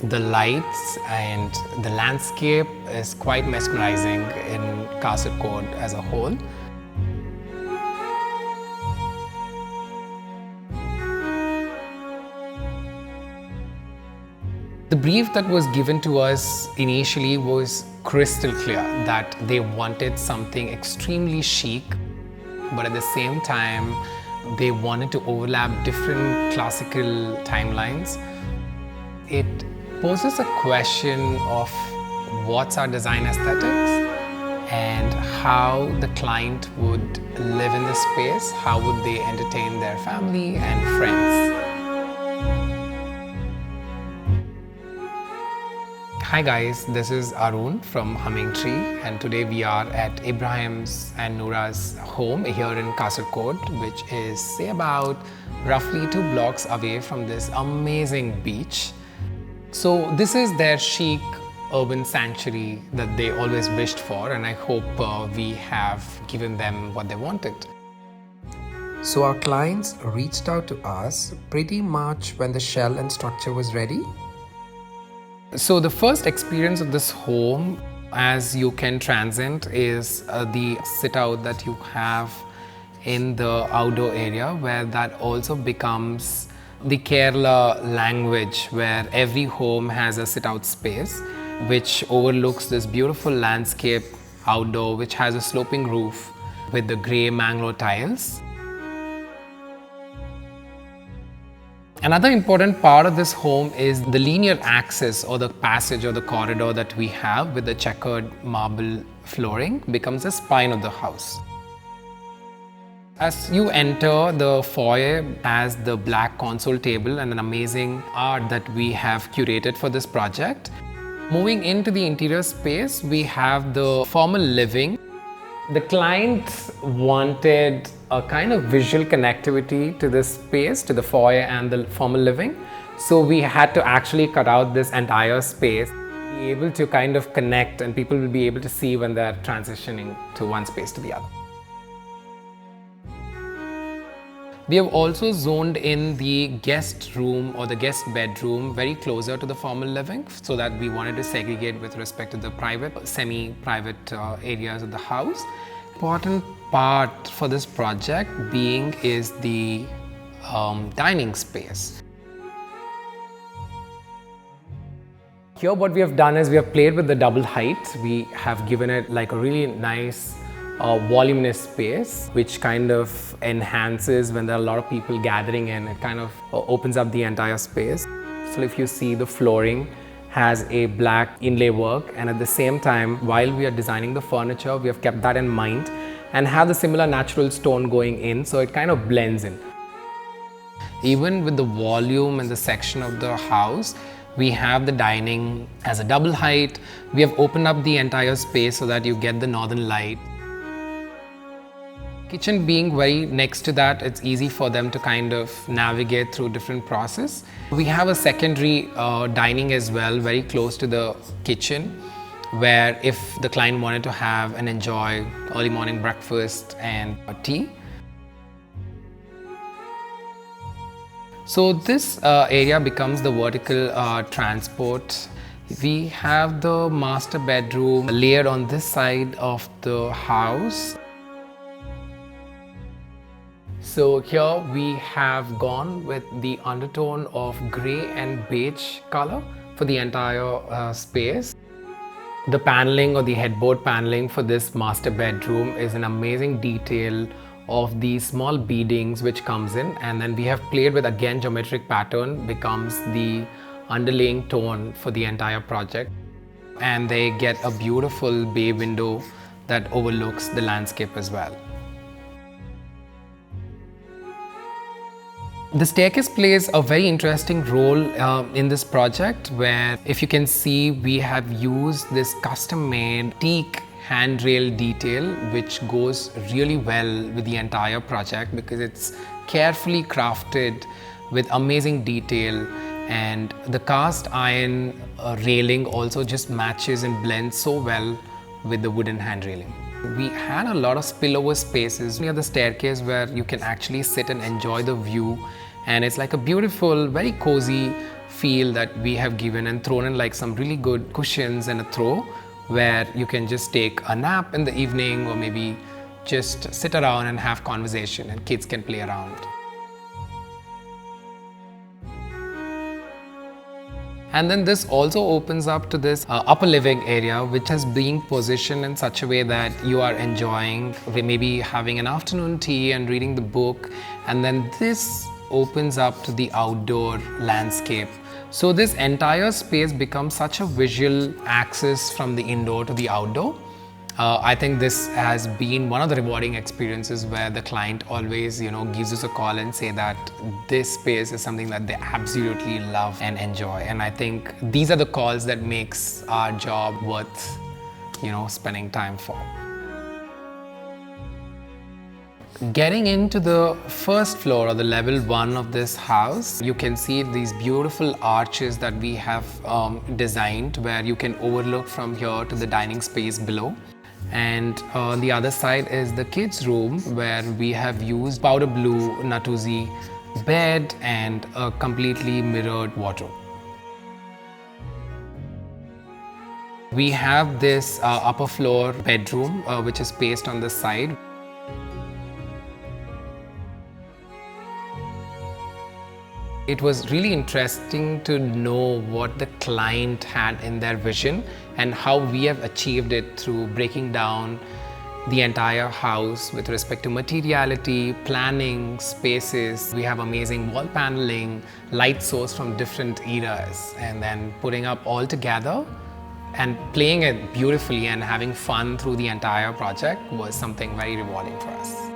The lights and the landscape is quite mesmerizing in Kasargod as a whole. The brief that was given to us initially was crystal clear that they wanted something extremely chic, but at the same time, they wanted to overlap different classical timelines. It poses a question of what's our design aesthetics and how the client would live in the space, how would they entertain their family and friends. Hi guys, this is Arun from Humming Tree, and today we are at Ibrahim's and Noura's home here in Kasargod, which is say about roughly 2 blocks away from this amazing beach. So this is their chic urban sanctuary that they always wished for, and I hope we have given them what they wanted. So our clients reached out to us pretty much when the shell and structure was ready. So the first experience of this home, as you can transient, is the sit out that you have in the outdoor area, where that also becomes the Kerala language, where every home has a sit out space which overlooks this beautiful landscape outdoor, which has a sloping roof with the grey mangrove tiles. Another important part of this home is the linear access or the passage or the corridor that we have with the checkered marble flooring becomes the spine of the house. As you enter, the foyer has the black console table and an amazing art that we have curated for this project. Moving into the interior space, we have the formal living. The clients wanted a kind of visual connectivity to this space, to the foyer and the formal living. So we had to actually cut out this entire space, be able to kind of connect, and people will be able to see when they're transitioning to one space to the other. We have also zoned in the guest room or the guest bedroom very closer to the formal living, so that we wanted to segregate with respect to the private, semi-private areas of the house. Important part for this project being is the dining space. Here what we have done is we have played with the double height. We have given it like a really nice voluminous space, which kind of enhances when there are a lot of people gathering in. It kind of opens up the entire space. So if you see, the flooring has a black inlay work, and at the same time, while we are designing the furniture, we have kept that in mind and have the similar natural stone going in, so it kind of blends in. Even with the volume and the section of the house, we have the dining as a double height. We have opened up the entire space so that you get the northern light. Kitchen being very next to that, it's easy for them to kind of navigate through different process. We have a secondary dining as well, very close to the kitchen, where if the client wanted to have and enjoy early morning breakfast and tea. So this area becomes the vertical transport. We have the master bedroom layered on this side of the house. So here we have gone with the undertone of grey and beige color for the entire space. The paneling or the headboard paneling for this master bedroom is an amazing detail of these small beadings which comes in, and then we have played with, again, geometric pattern becomes the underlaying tone for the entire project, and they get a beautiful bay window that overlooks the landscape as well. The staircase plays a very interesting role in this project, where if you can see, we have used this custom-made teak handrail detail which goes really well with the entire project because it's carefully crafted with amazing detail, and the cast iron railing also just matches and blends so well with the wooden hand railing. We had a lot of spillover spaces near the staircase where you can actually sit and enjoy the view, and it's like a beautiful, very cozy feel that we have given and thrown in like some really good cushions and a throw where you can just take a nap in the evening or maybe just sit around and have conversation and kids can play around. And then this also opens up to this upper living area, which has been positioned in such a way that you are enjoying, maybe having an afternoon tea and reading the book. And then this opens up to the outdoor landscape. So this entire space becomes such a visual access from the indoor to the outdoor. I think this has been one of the rewarding experiences where the client always, gives us a call and say that this space is something that they absolutely love and enjoy. And I think these are the calls that makes our job worth, spending time for. Getting into the first floor or the level 1 of this house, you can see these beautiful arches that we have designed where you can overlook from here to the dining space below. And on the other side is the kids' room where we have used powder blue Natuzzi bed and a completely mirrored wardrobe. We have this upper floor bedroom which is spaced on the side. It was really interesting to know what the client had in their vision and how we have achieved it through breaking down the entire house with respect to materiality, planning, spaces. We have amazing wall paneling, light source from different eras, and then putting up all together and playing it beautifully and having fun through the entire project was something very rewarding for us.